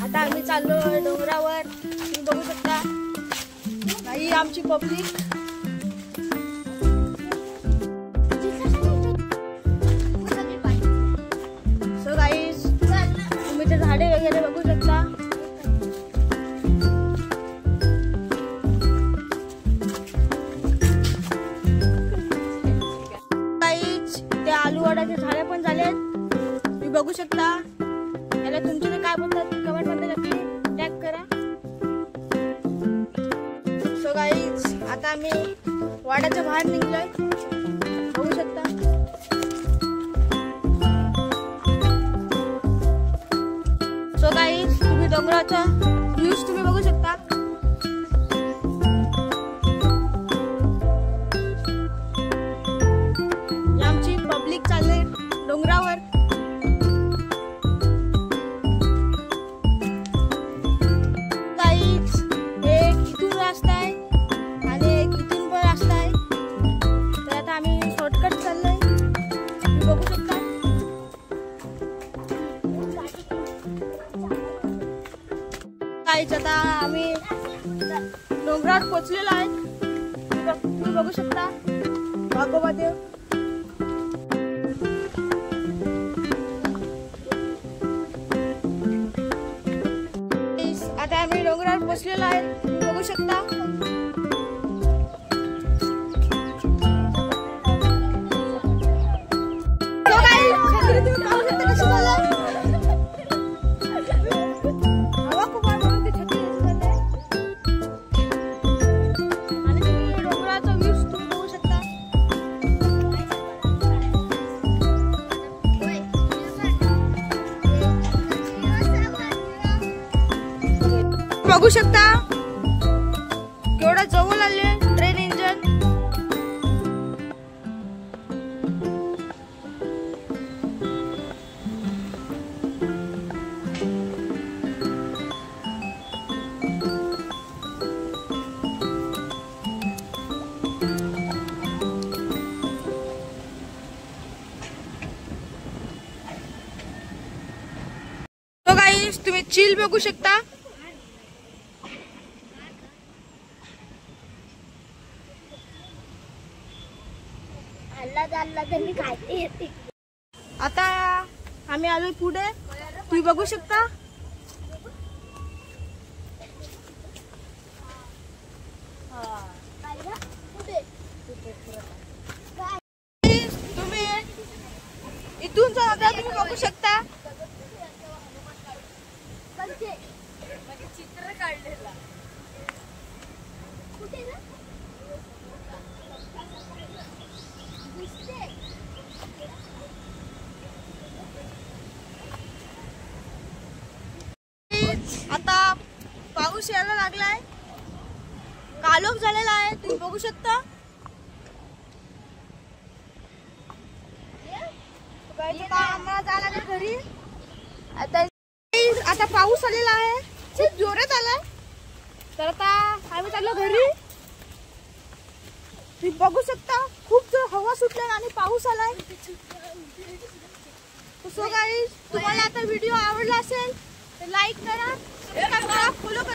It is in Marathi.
आता आम्ही चाललो डोंगरावर, तुम्ही बघू शकता ही आमची पब्लिक। सो गाईज तुम्ही ते झाडे वगैरे बघू शकता। गाईज ते आलूवडाचे झाडे पण झालेत, तुम्ही बघू शकता। याला तुमच्याकडे काय बोलतात कमेंट मध्ये नक्की टॅग करा। सो गाईज आता आम्ही वाड्याच्या बाहेर निघलोय, बघू शकता। सो गाईज तुम्ही डोंगराचा व्ह्यूज तुम्ही बघू शकता। आमची पब्लिक चालले डोंगरावर। आता आम्ही डोंगरावर पोहोचलेलो आहे, तुम्ही बघू शकता वाघोबा देव। आता आम्ही डोंगरावर पोहोचलेलो आहे, तुम्ही बघू शकता। बघू शकता केवढा जवळ आले ट्रेन इंजन। तो गाईस तुम्ही चिल बघू शकता। आता आम्ही आलोय पुढे, तुम्ही बघू शकता। तुम्ही इथून जाता, तुम्ही बघू शकता चित्र काढलेला। आता पाऊस यायला लागलाय, कालोख झालेला आहे, तुम्ही बघू शकता। आम्हाला जायला लागेल घरी। आता पाऊस आलेला आहे, खूप जोरात आलाय, तर आता आम्ही चाललो घरी। तुम्ही बघू शकता खूप जोर हवा सुटली आणि पाऊस आलाय। सो गाईज तुम्हाला आता व्हिडिओ आवडला असेल तर लाईक करा, सबस्क्राइब करा, फॉलो करा।